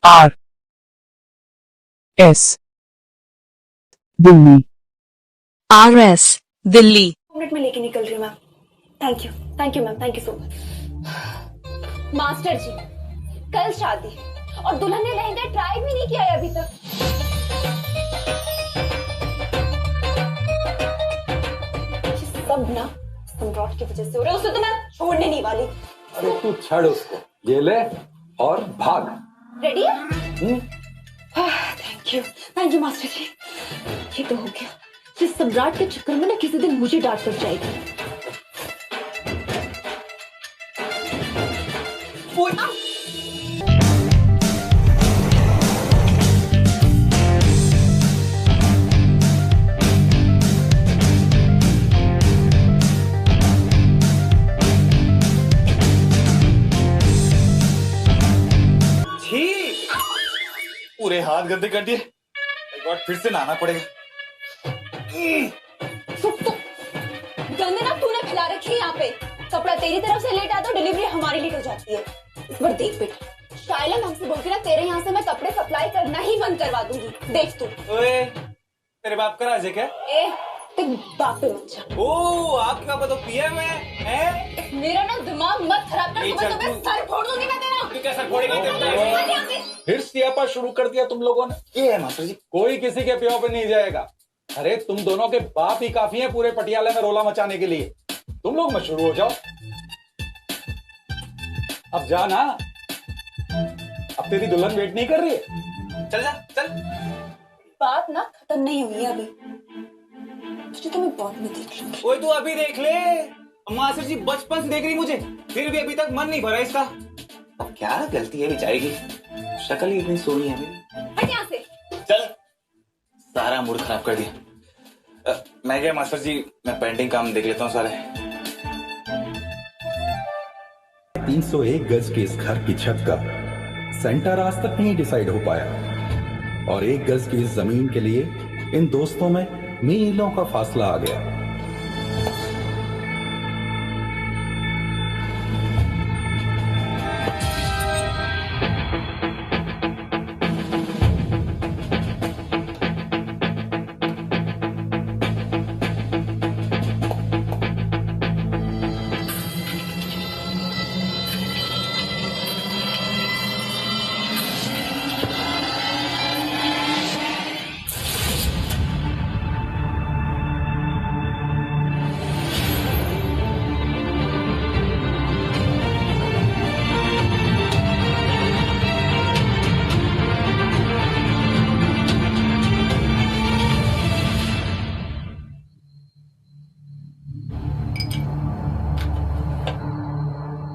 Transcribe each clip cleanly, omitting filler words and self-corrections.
R S Delhi RS Delhi. Minute में लेके निकल रही हूँ ma'am. Thank you ma'am, thank you so much. Master ji, कल शादी और दुल्हन ने लहंगा ट्राई भी नहीं किया है अभी तक। ये सब ना सम्राट की वजह से हो रहा है, उसे तो मैं छोड़ने नहीं वाली। अरे तू छड़ उसको, ये ले और भाग। रेडी है? थैंक यू मास्टर जी। ये तो हो गया। ये सम्राट के चक्कर में ना किसी दिन मुझे डांट पड़ जाएगी। पूरे हाथ गंदे कर दिए, एक बार फिर से नहाना पड़ेगा। गंदे ना तूने फैला रखी है यहाँ पे। कपड़ा तेरी तरफ से लेट आता, डिलीवरी हमारी लेट हो जाती है। इस बार देख बेटा, शायला मैम से बोल के ना तेरे यहाँ से मैं कपड़े सप्लाई करना ही बंद करवा दूंगी। देख तू। ओए, तेरे बाप का राज है क्या? तेरे बाप पे मत जा। ओ, आपके पापा तो पीएम है? मेरा ना दिमाग मत खराब कर, सुबह सुबह सर फोड़ दूंगी मैं तेरा। तू क्या सर फोड़ेगा? फिर सियापा शुरू कर दिया तुम लोगों ने। ये है मास्टर जी। कोई किसी के प्यो पे नहीं जाएगा। अरे तुम दोनों के बाप ही काफी हैं पूरे पटियाला में रोला मचाने के लिए। तुम लोग मत शुरू हो जाओ। अब जा ना, अब तेरी दुल्हन वेट नहीं कर रही है। चल जा, चल। बात ना खत्म नहीं हुई है अभी, तुझे तो मैं बाद में देख लूंगी। ओए, तू अभी देख ले। मास्टर जी बचपन से देख रही मुझे, फिर भी अभी तक मन नहीं भरा इसका। अब क्या गलती है बेचारी की, शक्ल ही इतनी सोनी है मेरी। हट यहाँ से। चल, सारा मूड खराब कर दिया। मैं क्या मास्टर जी, मैं पेंटिंग काम देख लेता हूँ सारे। 301 गज के इस घर की छत का सेंटर आज तक नहीं डिसाइड हो पाया और 1 गज की इस जमीन के लिए इन दोस्तों में मीलों का फासला आ गया।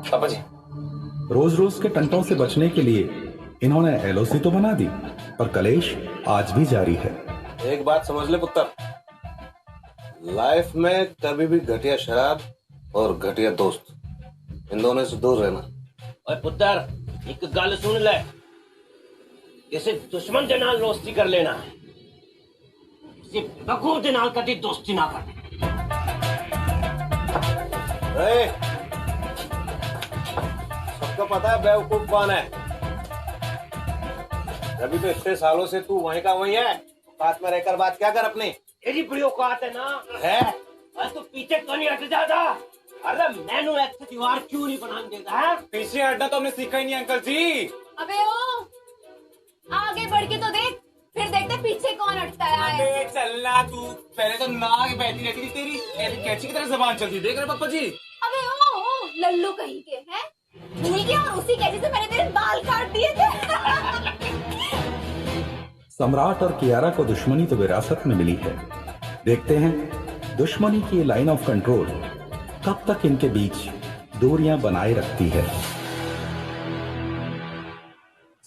पापा जी, रोज रोज के टंटों से बचने के लिए इन्होंने एलओसी तो बना दी, पर कलेश आज भी जारी है। एक बात समझ ले पुत्र, लाइफ में कभी भी घटिया शराब और घटिया दोस्त, इन दोनों से दूर रहना। और पुत्र एक गल सुन ले, किसी दुश्मन के नाल दोस्ती कर लेना, किसी बेवकूफ के नाल कभी दोस्ती ना कर। सबको पता है बेवकूफ कौन है। अभी तो इतने सालों से तू वहीं का वहीं है, साथ में रहकर बात क्या कर अपनी। तेरी बड़ी औकात है ना है? अरे तू पीछे क्यों नहीं हट जाता? अरे मैंने ऐसे दीवार क्यों नहीं बनाने देता है? पीछे हटना तो हमने सीखा ही नहीं अंकल जी। अबे ओ, आगे बढ़ के तो देख, फिर देखते पीछे कौन हटता है। अबे चलना तू, पहले तो नाक बहती रहती थी तेरी, ऐसी कैची की तरह जबान चलती, देख रहे पापा जी। अबे ओ लल्लू कहीं के हैं, भूल गया? और उसी कैची से मैंने तेरे बाल काट दिए थे। सम्राट और कियारा को दुश्मनी तो विरासत में मिली है। देखते हैं दुश्मनी की लाइन ऑफ कंट्रोल कब तक इनके बीच दूरियां बनाए रखती है।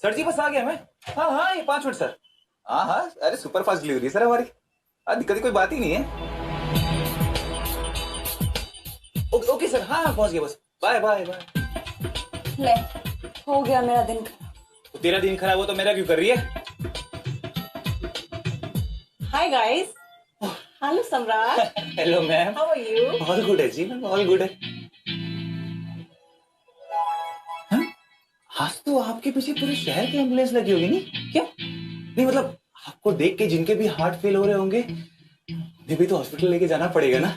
सर जी बस आ गया मैं। हाँ हाँ, ये 5 मिनट सर। हाँ हाँ, अरे सुपर फास्ट डिलीवरी सर हमारी, दिक्कत की कोई बात ही नहीं है। ओके ओके सर, हाँ पहुंच गया बस। Bye bye bye. ले, हो गया मेरा दिन खराब। तो तेरा दिन खराब हो तो मेरा क्यों कर रही है? Hi guys. Hello Samrat. Hello ma'am. How are you? All good है जी मैम, ऑल गुड है। हाँ? आज तो आपके पीछे पूरे शहर की एम्बुलेंस लगी होगी नहीं? क्यों? नहीं मतलब आपको देख के जिनके भी हार्ट फेल हो रहे होंगे उन्हें भी तो हॉस्पिटल लेके जाना पड़ेगा ना।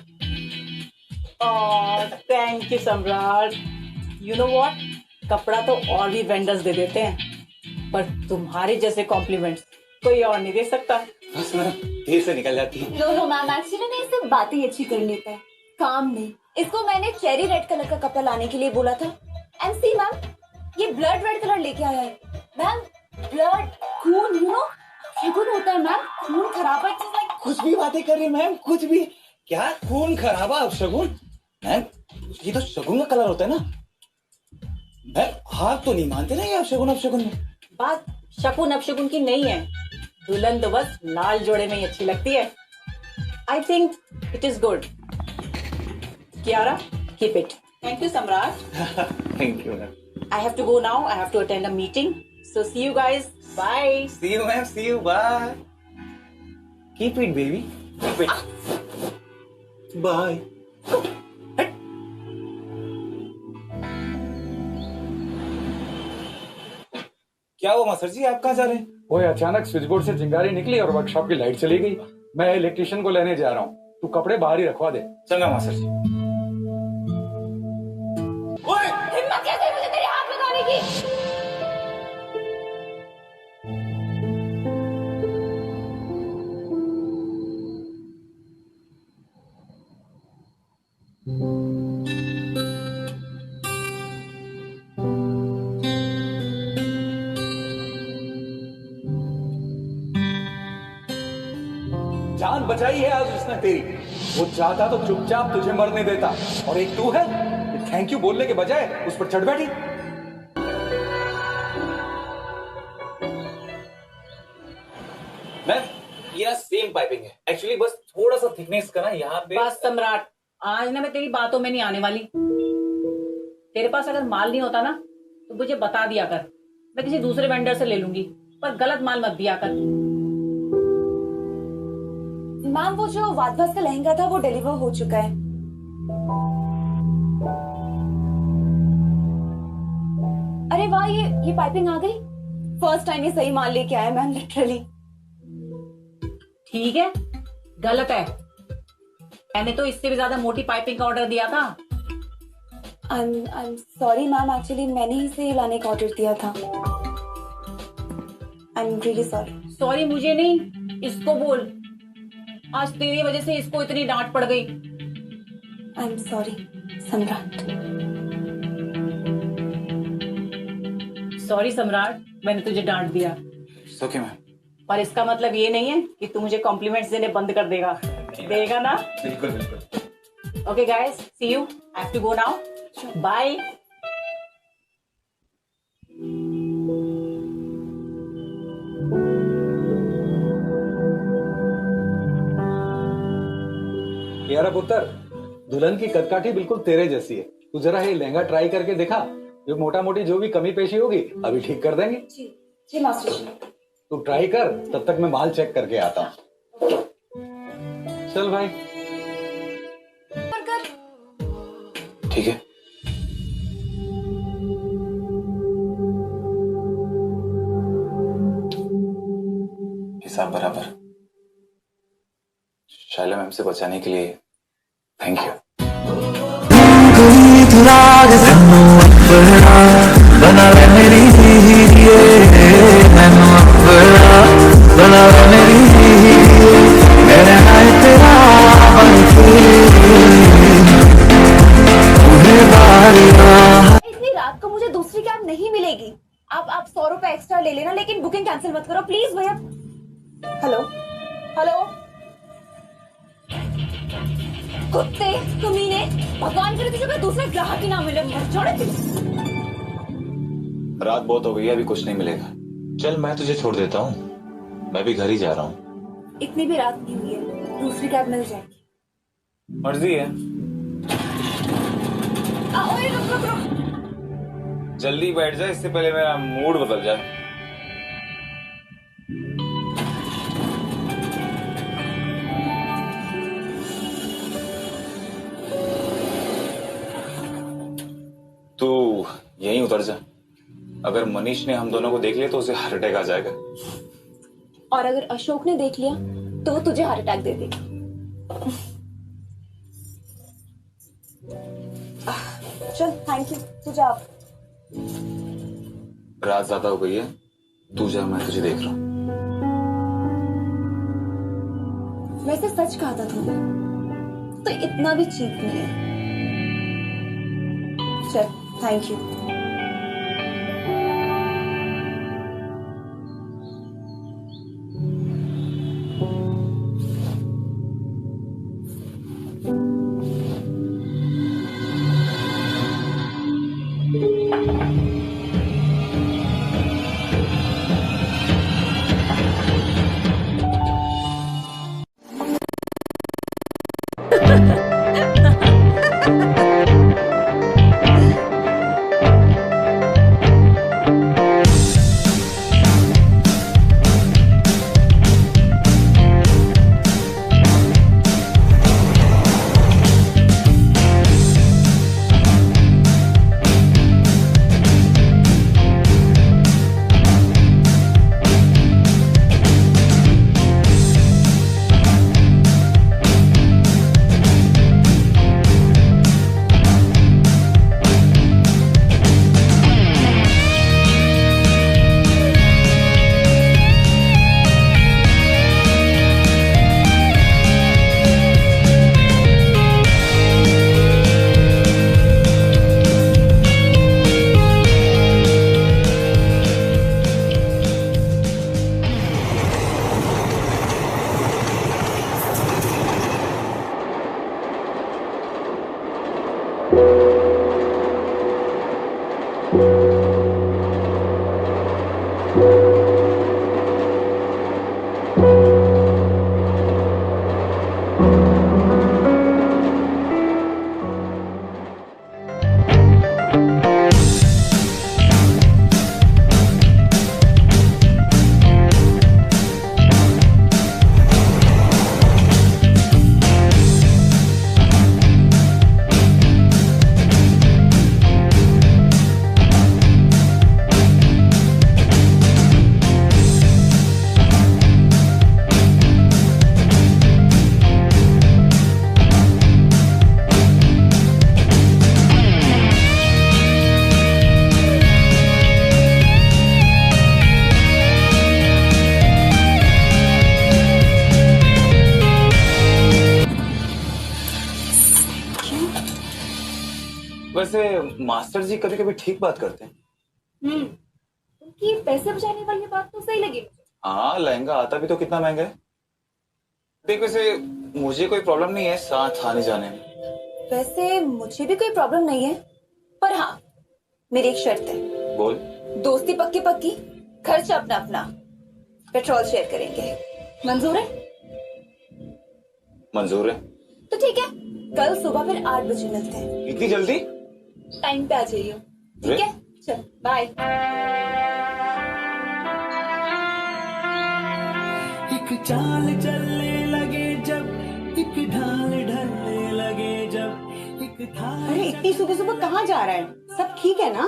थैंक यू सम्राट। यू नो व्हाट, कपड़ा तो और भी वेंडर्स दे देते हैं, पर तुम्हारे जैसे कॉम्प्लीमेंट्स कोई और नहीं दे सकता। बस मैडम देर से निकल जाती है। नो नो मैम, एक्चुअली ना इससे बातें ही अच्छी कर लेता है, काम नहीं। इसको मैंने चेरी रेड कलर का कपड़ा लाने के लिए बोला था। एंड सी मैम, ये ब्लड रेड कलर लेके आया है। मैम ब्लड, खून, यू नो शगुन होता है मैम, खून खराबा। इट्स लाइक कुछ भी बातें कर रही मैम, कुछ भी। क्या खून खराबा अपशगुन? मैम ये तो शगुन का कलर होता है ना। मैम आप तो नहीं मानते ना ये अपशगुन में। बात शकुन अपशकुन की नहीं है, दुल्हन तो बस लाल जोड़े में ही अच्छी लगती है। I think it is good. Kiara, keep it. Thank you Samrat. Thank you ma'am. I have to go now. I have to attend a meeting. So see you guys. Bye. See you ma'am, see you, bye. Keep it baby, keep it. Bye. क्या हुआ master जी, आप कहाँ जा रहे हैं? ओए अचानक switch board से चिंगारी निकली और वर्कशॉप की लाइट चली गई। मैं इलेक्ट्रिशियन को लेने जा रहा हूँ, तू कपड़े बाहर ही रखवा दे। चंगा मास्टर जी। हिम्मत कैसे मुझे तेरे हाथ लगाने की? जान बचाई है आज उसने तेरी। वो चाहता तो चुपचाप तुझे मरने देता, और एक तू है थैंक यू बोलने के बजाय उस पर चढ़ बैठी। मैम ये सेम पाइपिंग है एक्चुअली, बस थोड़ा सा थिकनेस का ना यहाँ पे। बस सम्राट, आज ना मैं तेरी बातों में नहीं आने वाली। तेरे पास अगर माल नहीं होता ना तो मुझे बता दिया कर, मैं किसी दूसरे वेंडर से ले लूंगी, पर गलत माल मत दिया कर। मैम वो जो वादवास का लहंगा था वो डिलीवर हो चुका है। अरे वाह, ये पाइपिंग आ गई। फर्स्ट टाइम ये सही माल लेके आया मैम, लिटरली। ठीक है, गलत है। मैंने तो इससे भी ज्यादा मोटी पाइपिंग का ऑर्डर दिया था। I'm sorry मैम, एक्चुअली मैंने ही से लाने का ऑर्डर दिया था। I'm really sorry। सॉरी मुझे नहीं, इसको बोल। आज तेरी वजह से इसको इतनी डांट पड़ गई। I'm sorry सम्राट। सॉरी सम्राट, मैंने तुझे डांट दिया, ओके मैम। पर इसका मतलब ये नहीं है कि तू मुझे कॉम्प्लीमेंट्स देने बंद कर देगा। देगा ना? बिल्कुल बिल्कुल। Okay guys, see you. I have to go now. Bye. यारा पुत्र, दुल्हन की कदकाठी बिल्कुल तेरे जैसी है। तू जरा ये लहंगा ट्राई करके दिखा, जो मोटा मोटी जो भी कमी पेशी होगी अभी ठीक कर देंगे। जी मास्टर जी। तू ट्राई कर, तब तक मैं माल चेक करके आता हूँ। चल भाई। ठीक है। हिसाब बराबर। शायला मैम से बचाने के लिए थैंक यू। इतनी रात को मुझे दूसरी कैब नहीं मिलेगी। आप 100 रुपए एक्स्ट्रा ले लेना, लेकिन बुकिंग कैंसिल मत करो प्लीज भैया। हेलो हेलो, कुत्ते कमीने, भगवान करे तुझे कोई दूसरा ग्राहक ही ना मिले। मर छोड़े। रात बहुत हो गई है, अभी कुछ नहीं मिलेगा। चल मैं तुझे छोड़ देता हूँ, मैं भी घर ही जा रहा हूँ। इतनी भी रात नहीं हुई है, दूसरी कैब मिल जाएगी। मर्जी है। ओए रुक रुक रुक। जल्दी बैठ जा, इससे पहले मेरा मूड बदल जाए। तू यहीं उतर जा। अगर मनीष ने हम दोनों को देख लिया तो उसे हार्ट अटैक आ जाएगा। और अगर अशोक ने देख लिया तो वो तुझे हार्ट अटैक दे देगा। चल थैंक यू, तू जा। रात ज्यादा हो गई है, तू जा, मैं तुझे देख रहा हूँ। वैसे सच कहा था तुमने, तो इतना भी चीप नहीं है। चल थैंक यू। वैसे मास्टर जी कभी कभी ठीक बात करते हैं। उनकी पैसे बचाने वाली बात तो सही लगी मुझे। हाँ, लहंगा आता भी तो कितना महंगा है। देख, वैसे मुझे कोई प्रॉब्लम नहीं है साथ आने जाने में। वैसे मुझे भी कोई प्रॉब्लम नहीं है, पर हाँ मेरी एक शर्त है। बोल। दोस्ती पक्की पक्की, खर्चा अपना अपना, पेट्रोल शेयर करेंगे। मंजूर है? मंजूर है। तो ठीक है, कल सुबह फिर 8 बजे मिलते हैं। इतनी जल्दी? टाइम पे आ जाइए। ठीक है, चल बाय। एक चाल चलने लगे जब, एक ढाल ढलने लगे जब, एक थाल। अरे इतनी सुबह सुबह कहाँ जा रहा है? सब ठीक है ना?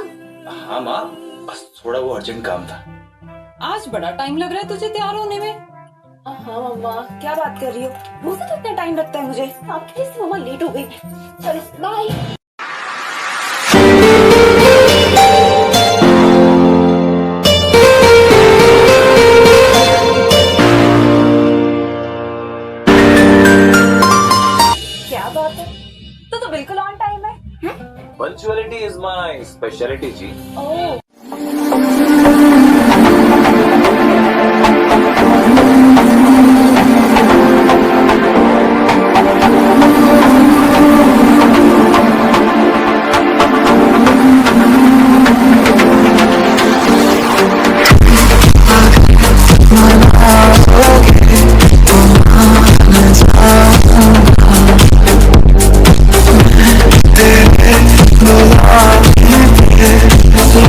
हाँ माँ, बस थोड़ा वो अर्जेंट काम था। आज बड़ा टाइम लग रहा है तुझे तैयार होने में। हाँ मम्मा, क्या बात कर रही हो? मुझे तो इतना टाइम लगता है मुझे। आपकी वजह से मम्मा लेट हो गई। चलो बाय। क्या बात है, तो बिल्कुल ऑन टाइम है। Punctuality is my speciality ji. Oh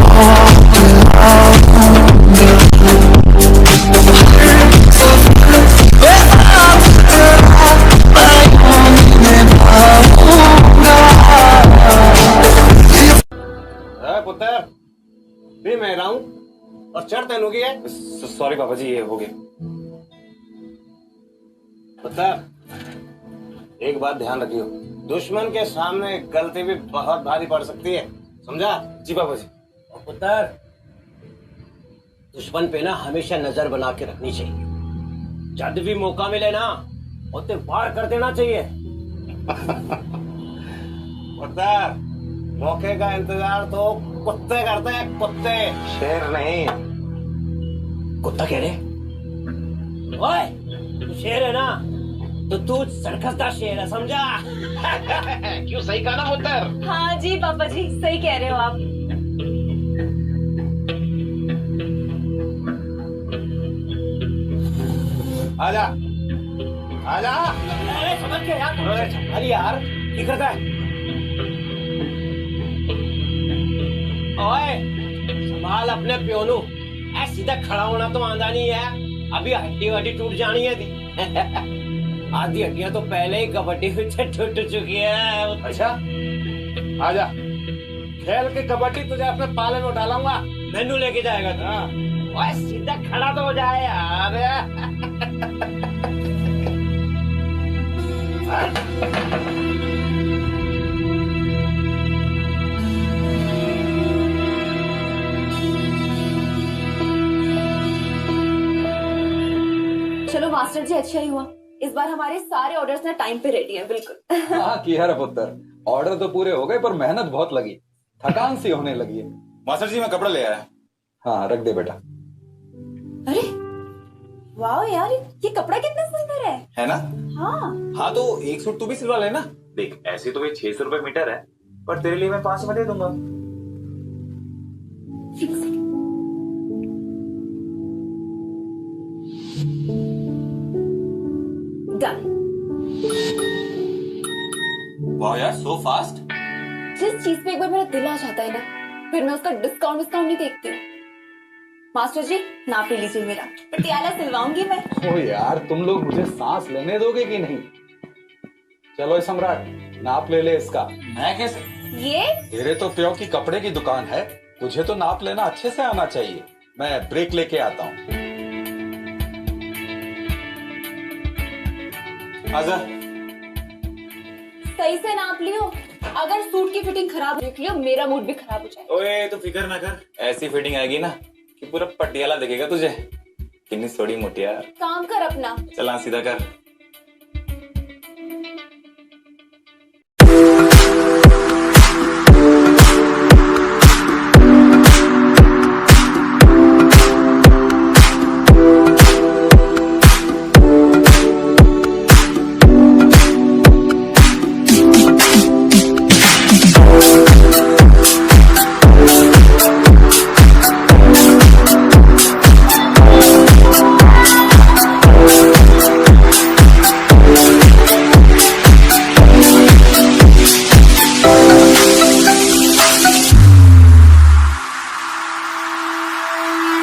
Oh तेनू की है? सॉरी पापा जी, ये हो गया। पुत्र एक बात ध्यान रखियो, दुश्मन के सामने गलती भी बहुत भारी पड़ सकती है, समझा? जी पापा जी। और पुत्र दुश्मन पे ना हमेशा नजर बना के रखनी चाहिए, जब भी मौका मिले ना उसे वार कर देना चाहिए। पुत्र मौके का इंतजार तो कुत्ते करते हैं, कुत्ते, शेर नहीं। कुत्ता कह रहे? ओए तू शेर है ना, तो तू सर्कस का शेर है, समझा? क्यों सही कहा ना पुत्र? हाँ जी पापा जी, सही कह रहे हो आप। आजा आजा। अरे समझ के यार, अरे यार क्या करता है? ओए संभाल अपने प्योनू, ऐ सीधा खड़ा होना तो आंदा नहीं है, अभी हड्डी वड्डी टूट जानी है थी। आधी हड्डियां तो पहले ही कबड्डी में टूट चुकी है। अच्छा आजा, खेल के कबड्डी तुझे अपने पाले में उठा लाऊंगा। मैनू लेके जाएगा तो? ओए सीधा खड़ा तो हो जाए यार। चलो मास्टर जी, अच्छा ही हुआ, इस बार हमारे सारे ऑर्डर्स ना टाइम पे रेडी हैं। बिल्कुल। हाँ किया रे पुत्र, ऑर्डर तो पूरे हो गए पर मेहनत बहुत लगी, थकान सी होने लगी है। मास्टर जी मैं कपड़ा ले आया। हाँ रख दे बेटा। अरे वाह यार, ये कपड़ा कितना सुंदर है ना? हाँ। हाँ तो एक सूट तू भी सिलवा लेना। देख ऐसे तो भाई 600 रुपए मीटर है, पर तेरे लिए मैं 500 में दे दूंगा। डन। वाह यार, सो फास्ट। जिस चीज पे एक बार मेरा दिल आ जाता है ना, फिर मैं उसका डिस्काउंट नहीं देखती हूँ। मास्टर जी नाप ले लीजिए मेरा, पटियाला सिलवाऊंगी मैं। ओ यार तुम लोग मुझे सांस लेने दोगे कि नहीं? चलो सम्राट नाप ले इसका। मैं कैसे? ये तेरे तो प्यो की कपड़े की दुकान है, तुझे तो नाप लेना अच्छे से आना चाहिए। मैं ब्रेक लेके आता हूँ। आजा। सही से नाप लियो, अगर सूट की फिटिंग खराब देख लियो मेरा मूड भी खराब हो जाए। ओए तो फिक्र ना कर, ऐसी फिटिंग आएगी ना कि पूरा पटियाला दिखेगा तुझे। कितनी थोड़ी मोटी यार। काम कर अपना। चला सीधा कर।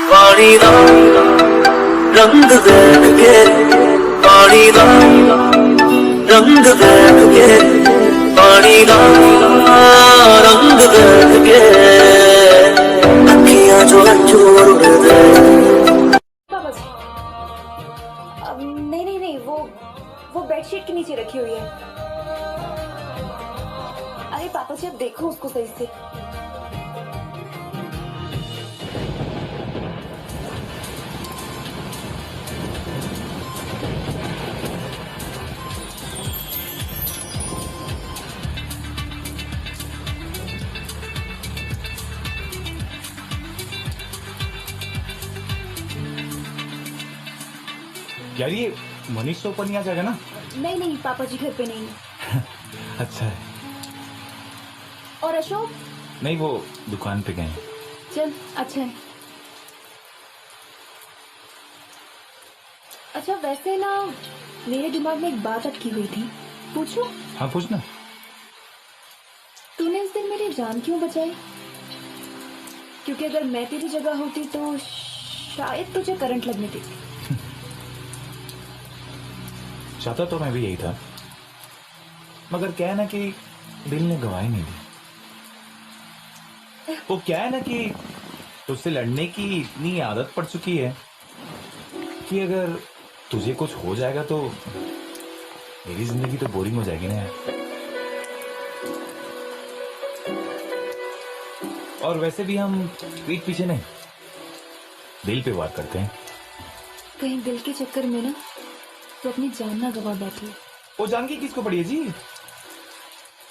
पानी दा रंग देख के, पानी दा रंग देख के, पानी दा रंग देख के, अखियां जो चोर दे। पापा जी नहीं, वो बेडशीट के नीचे रखी हुई है। अरे पापा जी अब देखो उसको सही से। यार ये मनीष तो ऊपर नहीं आ जाएगा ना? नहीं पापा जी घर पे नहीं है। अच्छा है। और अशोक? नहीं वो दुकान पे गए। चल अच्छा है। अच्छा वैसे ना मेरे दिमाग में एक बात अटकी हुई थी, पूछूं? हाँ पूछना। तूने उस दिन मेरी जान क्यों बचाई? क्योंकि अगर मैं तेरी जगह होती तो शायद तुझे करंट लगने देती। चाहता तो मैं भी यही था, मगर क्या है ना कि दिल ने गवाही नहीं दी। वो क्या है ना कि तुझसे लड़ने की इतनी आदत पड़ चुकी है कि अगर तुझे कुछ हो जाएगा तो मेरी जिंदगी तो बोरिंग हो जाएगी ना यार। और वैसे भी हम पीठ पीछे नहीं, दिल पे वार करते हैं। कहीं दिल के चक्कर में ना तो अपनी जान ना गवा बैठी। वो जान की किसको पड़ी है जी,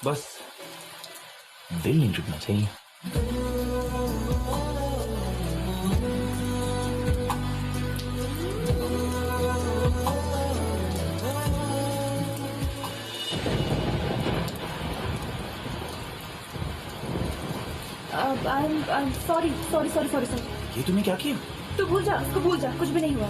बस दिल नहीं टूटना चाहिए। Sorry sorry sorry sorry sorry. ये तूने क्या किया? तू भूल जा, उसको भूल जा, कुछ भी नहीं हुआ।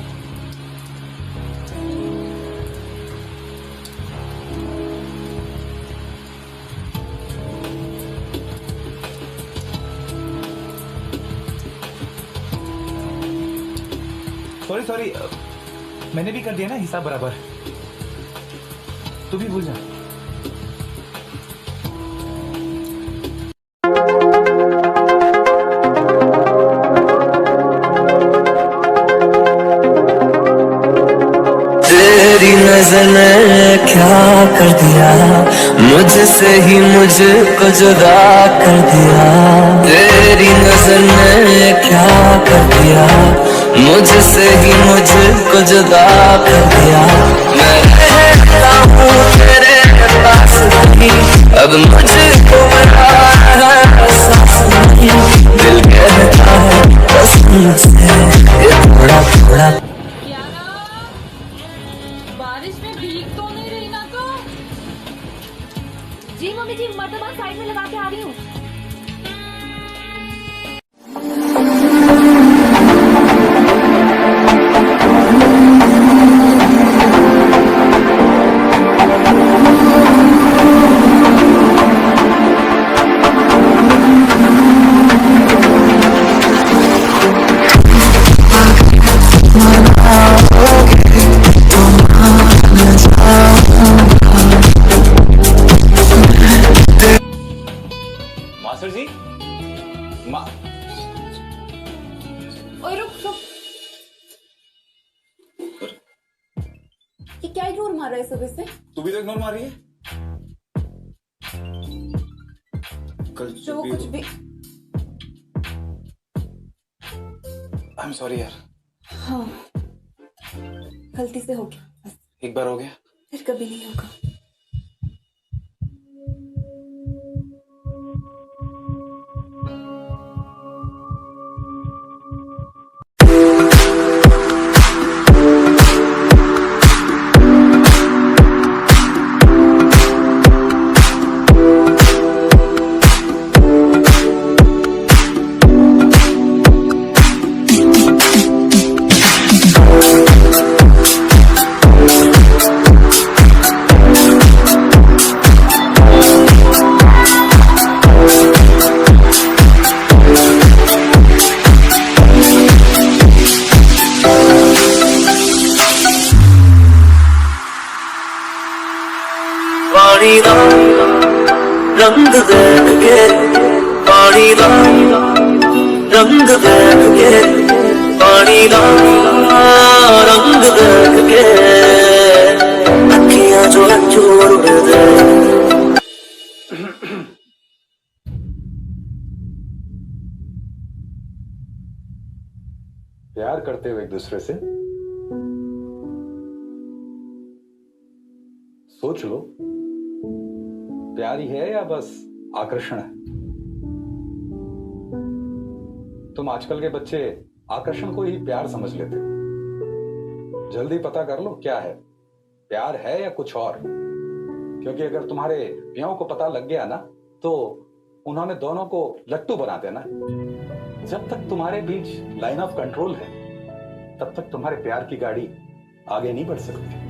सॉरी सॉरी, मैंने भी कर दिया ना हिसाब बराबर, तू भी भूल जा। तेरी नजर ने क्या कर दिया, मुझसे ही मुझको जुदा कर दिया। तेरी नजर ने क्या कर दिया, मुझसे ही मुझको जुदा कर दिया। मैं रहता हूँ तेरे पास नहीं, अब मुझको मेरा एहसास नहीं। दिल कहता है कसम से ये थोड़ा थोड़ा। बारिश में भीग तो नहीं रही ना तो? जी मम्मी जी, मर्तबा साइड में लगा के आ रही हूँ। मास्टर जी, ओए रुक रुक, ये क्या इग्नोर मार रहा है सुबह से? तू भी तो इग्नोर मार रही है। कल जो कुछ भी। आई एम सॉरी यार, हाँ, गलती से हो गया, बस एक बार हो गया, फिर कभी नहीं होगा। पानी दा रंग देख के, पानी दा रंग देख के, पानी दा रंग देख के, अखियां जो अंजूर दे। प्यार करते हो एक दूसरे से? सोच लो, प्यार ही है या बस आकर्षण है? तुम आजकल के बच्चे आकर्षण को ही प्यार समझ लेते हो। जल्दी पता कर लो क्या है, प्यार है या कुछ और। क्योंकि अगर तुम्हारे पियों को पता लग गया ना तो उन्होंने दोनों को लट्टू बना देना। जब तक तुम्हारे बीच लाइन ऑफ कंट्रोल है तब तक तुम्हारे प्यार की गाड़ी आगे नहीं बढ़ सकती।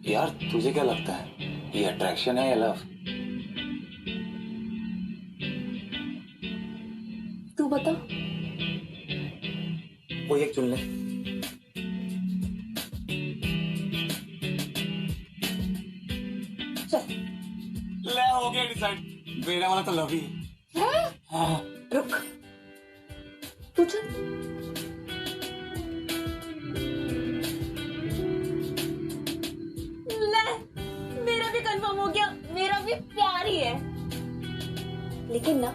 यार तुझे क्या लगता है, ये अट्रैक्शन है या लव? तू बता। कोई एक चुन ले। साइड मेरा वाला तो लव ही है। है? हाँ। रुक, तू चल। ले, मेरा भी कंफर्म हो गया, मेरा भी प्यार ही है। लेकिन ना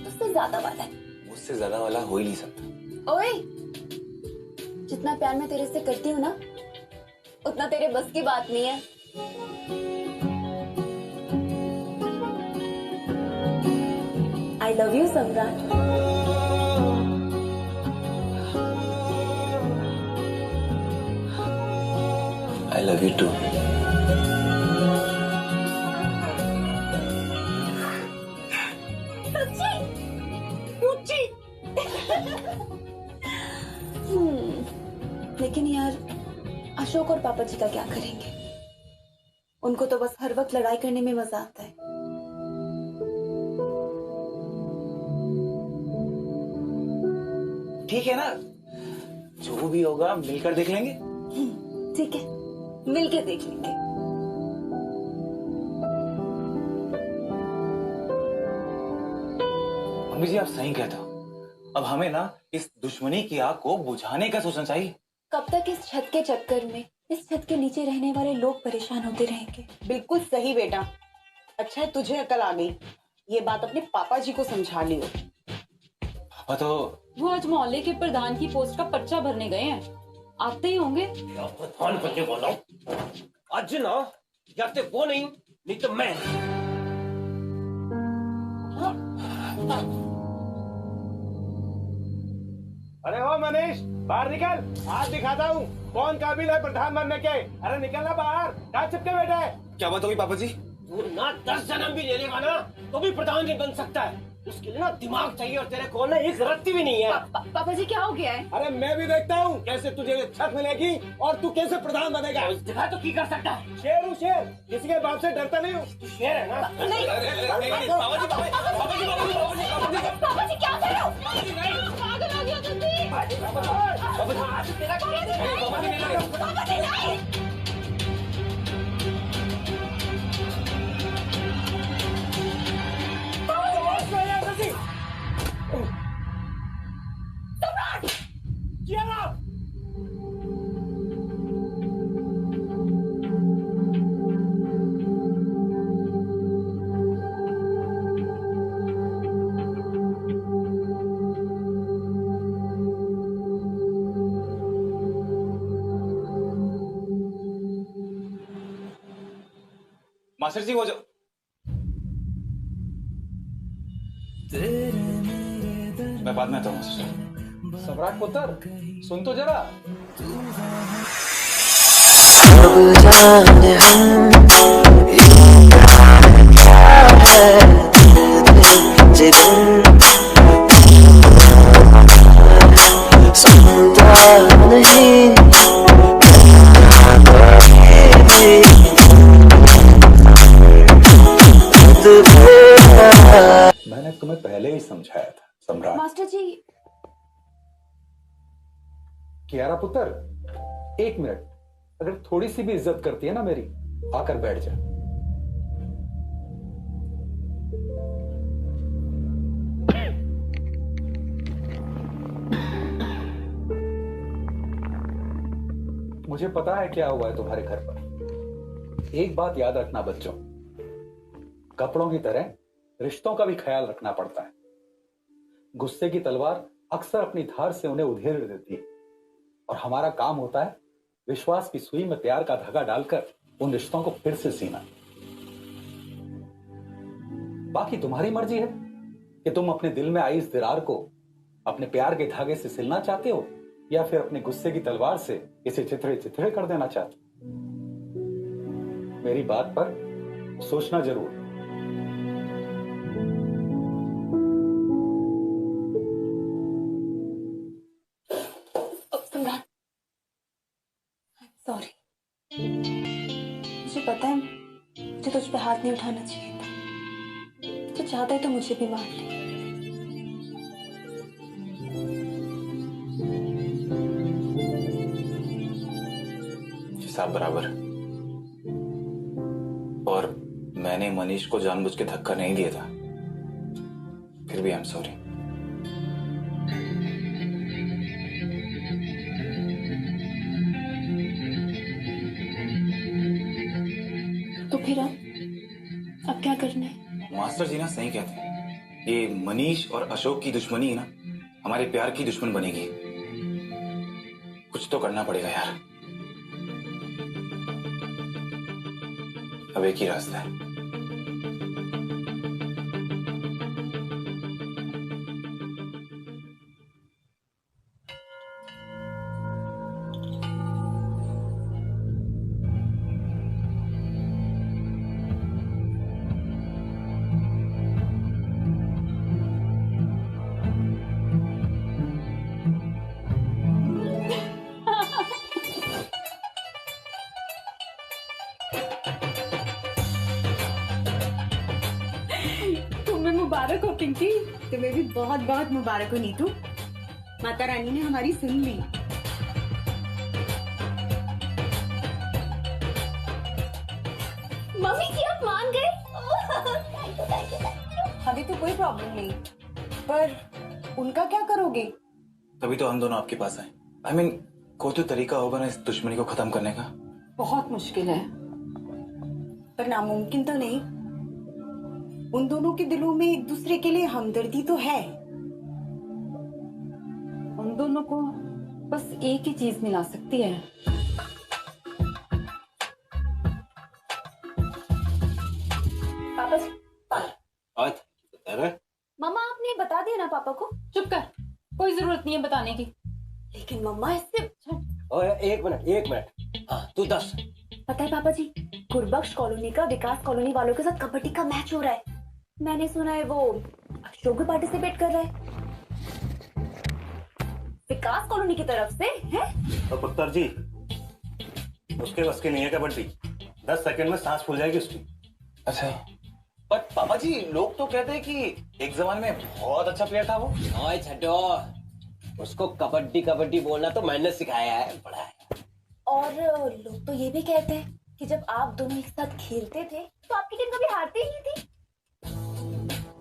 उससे ज्यादा वाला है। मुझसे ज्यादा वाला हो ही नहीं सकता। ओए, जितना प्यार मैं तेरे से करती हूँ ना, उतना तेरे बस की बात नहीं है। आई love you Samrat. I love you too. सच्ची? ऊंची। लेकिन यार, अशोक और पापा जी का क्या करेंगे? उनको तो बस हर वक्त लड़ाई करने में मजा आता है। ठीक है ना, जो भी होगा मिलकर देख लेंगे। ठीक है, मिलके देख लेंगे। मम्मी जी आप सही कहते हो। अब हमें ना इस दुश्मनी की आग को बुझाने का सोचना चाहिए। कब तक इस छत के चक्कर में इस छत के नीचे रहने वाले लोग परेशान होते रहेंगे? बिल्कुल सही बेटा। अच्छा है तुझे अकल आ गई। ये बात अपने पापा जी को समझा लियो। पापा तो वो आज मोहल्ले के प्रधान की पोस्ट का पर्चा भरने गए हैं, आते ही होंगे। प्रधान बन के बोल रहा हूँ आज ना, या तो वो नहीं तो मैं। अरे ओ मनीष, बाहर निकल, आज दिखाता हूँ कौन काबिल है प्रधान बनने के। अरे निकलना बाहर, कहाँ चिपके बैठे है? क्या बात होगी पापा जी? तू ना 10 जन्म भी ले लेगा ना तो भी प्रधान नहीं बन सकता है। उसके लिए ना दिमाग चाहिए, और तेरे को ना एक रत्ती भी नहीं है। पापा जी क्या हो गया है? अरे मैं भी देखता हूँ कैसे तुझे ये छत मिलेगी और तू कैसे प्रधान बनेगा। दिखा तो की कर सकता है। शेर हूँ शेर, किसी के बाप से डरता नहीं हूँ। तू शेर है ना? पापा जी क्या कर रहे हो? पागल हो गया तुम भी। पापा जी नहीं। मास्टर जी वो जो मैं बाद में आता हूँ मास्टर जी। सम्राट पुत्र, सुन तो जरा। अब जाने हम सुनता नहीं मैंने तुम्हें पहले ही समझाया था सम्राट। मास्टर जी। कियारा पुत्र, एक मिनट, अगर थोड़ी सी भी इज्जत करती है ना मेरी, आकर बैठ जा। मुझे पता है क्या हुआ है तुम्हारे घर पर। एक बात याद रखना बच्चों, कपड़ों की तरह रिश्तों का भी ख्याल रखना पड़ता है। गुस्से की तलवार अक्सर अपनी धार से उन्हें उधेड़ देती है, और हमारा काम होता है विश्वास की सुई में प्यार का धागा डालकर उन रिश्तों को फिर से सीना। बाकी तुम्हारी मर्जी है कि तुम अपने दिल में आई इस दरार को अपने प्यार के धागे से सिलना चाहते हो, या फिर अपने गुस्से की तलवार से इसे चिथड़े चिथड़े कर देना चाहते हो। मेरी बात पर सोचना जरूर। सम्राट, सॉरी। मुझे पता है मुझे तुझ पे हाथ नहीं उठाना चाहिए था। तू चाहता है तो मुझे भी मार ले। हिसाब बराबर। और मैंने मनीष को जानबूझ के धक्का नहीं दिया था, फिर भी आई एम सॉरी। तो फिर अब क्या करना है? मास्टर जी ना सही कहते हैं, ये मनीष और अशोक की दुश्मनी है ना, हमारे प्यार की दुश्मन बनेगी। कुछ तो करना पड़ेगा यार। अब एक ही रास्ता है। मुबारक हो पिंकी। तुम्हें भी बहुत बहुत मुबारक हो नीतू। माता रानी ने हमारी सुन ली। मम्मी जी आप मान गए? हमें तो कोई प्रॉब्लम नहीं, पर उनका क्या करोगे? तभी तो हम दोनों आपके पास आए। I mean, कोई तो तरीका होगा ना इस दुश्मनी को खत्म करने का। बहुत मुश्किल है, पर नामुमकिन तो नहीं। उन दोनों के दिलों में एक दूसरे के लिए हमदर्दी तो है। उन दोनों को बस एक ही चीज मिला सकती है। पापा जी, मम्मा आपने बता दिया ना पापा को? चुप कर, कोई जरूरत नहीं है बताने की। लेकिन मम्मा इससे एक मिनट, हाँ तू दस। पता है पापा जी, गुरबख्श कॉलोनी का विकास कॉलोनी वालों के साथ कबड्डी का मैच हो रहा है। मैंने सुना है वो अशोक भी पार्टिसिपेट कर रहा है विकास कॉलोनी की तरफ से, है? तो पुत्र जी, उसके बस की नहीं है कबड्डी। 10 सेकंड में सांस फूल जाएगी उसकी। अच्छा, पर पापा जी लोग तो कहते हैं कि एक जमाने में बहुत अच्छा प्लेयर था वो। ओए छड्डो, उसको कबड्डी कबड्डी बोलना तो मैंने सिखाया है, पढ़ाया। और लोग तो ये भी कहते हैं कि जब आप दोनों एक साथ खेलते थे तो आपकी टीम कभी हारती ही नहीं थी।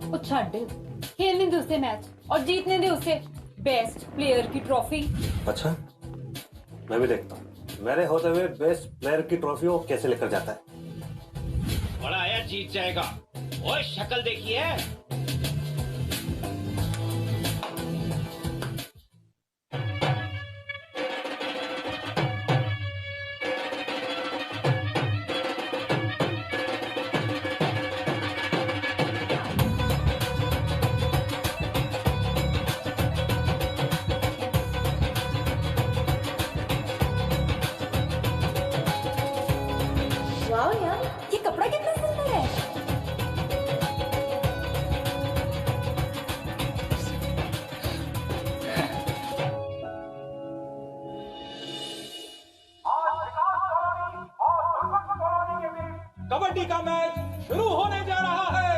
वो छड्डे, खेलने दे उसे मैच और जीतने दे उसे बेस्ट प्लेयर की ट्रॉफी। अच्छा, मैं भी देखता हूँ मेरे होते हुए बेस्ट प्लेयर की ट्रॉफी वो कैसे लेकर जाता है। बड़ा आया जीत जाएगा। ओए शक्ल देखिए। वाह यार, ये कपड़ा कितना सुंदर है। कबड्डी का मैच शुरू होने जा रहा है।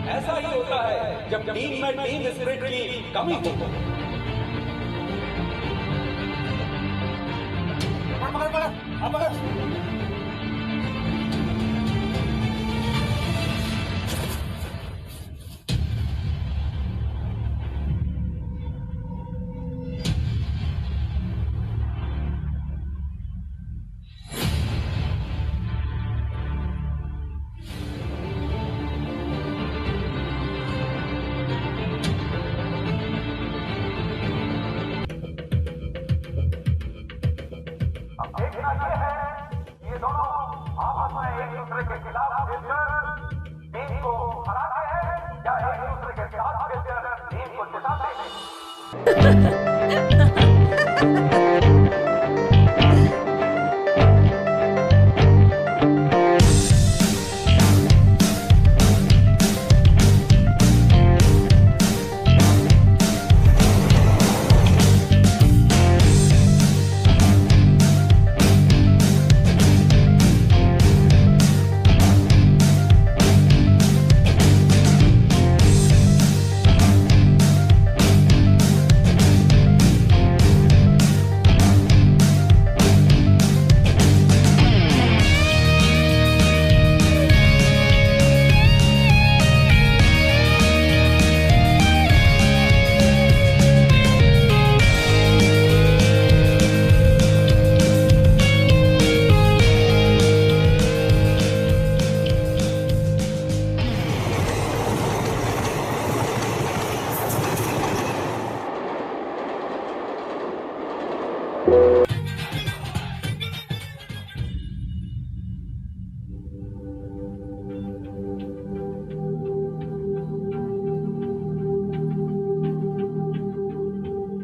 ऐसा ही होता है जब टीम में टीम स्पिरिट की कमी हो। अब देखना ये है आपस में एक दूसरे के खिलाफ मिलकर टीम को हराते हैं या एक दूसरे के साथ मिलकर टीम को जिताते हैं।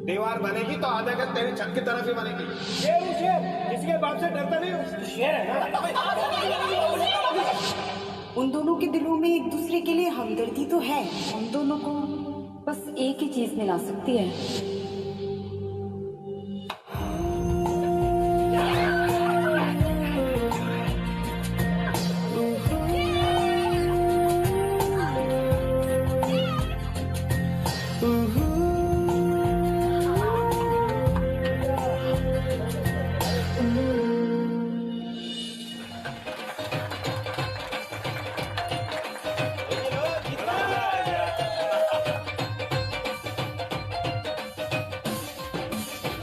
दीवार बनेगी तो आधा गज तेरी छत की तरफ ही बनेगी। शेर हूँ शेर, किसी के बाप से डरता नहीं हूँ। शेर है ना। उन दोनों के दिलों में एक दूसरे के लिए हमदर्दी तो है। हम दोनों को बस एक ही चीज मिला सकती है।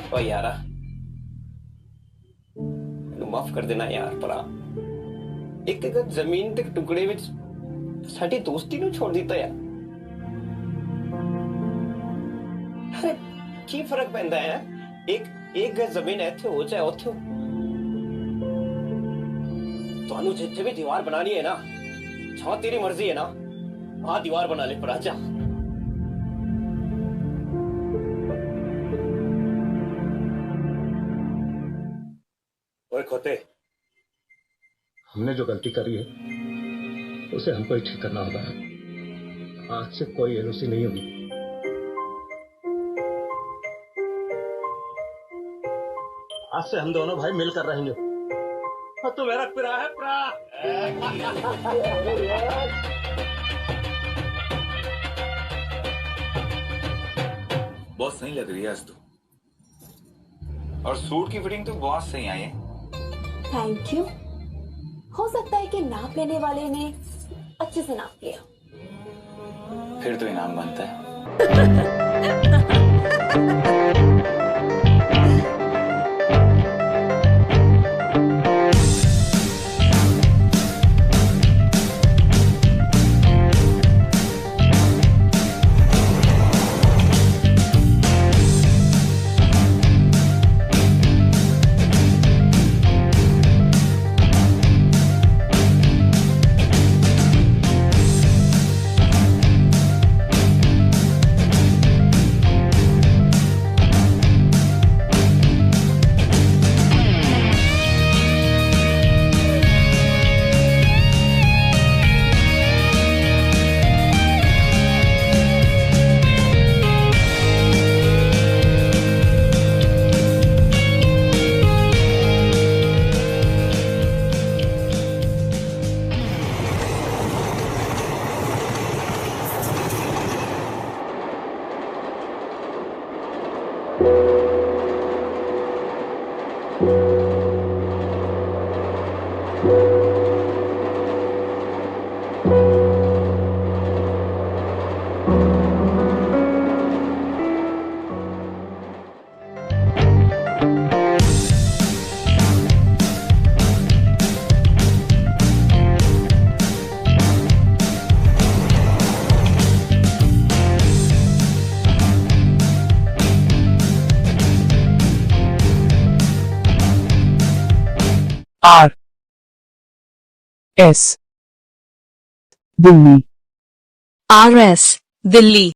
ओ यारा माफ कर देना यार, भरा एक जमीन के टुकड़े विच साडी दोस्ती नु छोड़ दिता यार। अरे की फर्क पैंदा है, एक गज जमीन इत्थे हो चाहे उत्थे हो। तुहानू जिथे भी दीवार बनानी है ना, जहां तेरी मर्जी है ना, वहां दीवार बना ले, पर आजा। खोते, हमने जो गलती करी है उसे हमको ही ठीक करना होगा। आज से कोई एलओसी नहीं होगी। आज से हम दोनों भाई मिलकर रहेंगे। और तू मेरा पिरा है, पिरा। बहुत सही लग रही है आज तो, और सूट की फिटिंग तो बहुत सही आई है। Thank you. हो सकता है कि नाप लेने वाले ने अच्छे से नाप लिया, फिर तो इनाम बनता है। R S Delhi RS Delhi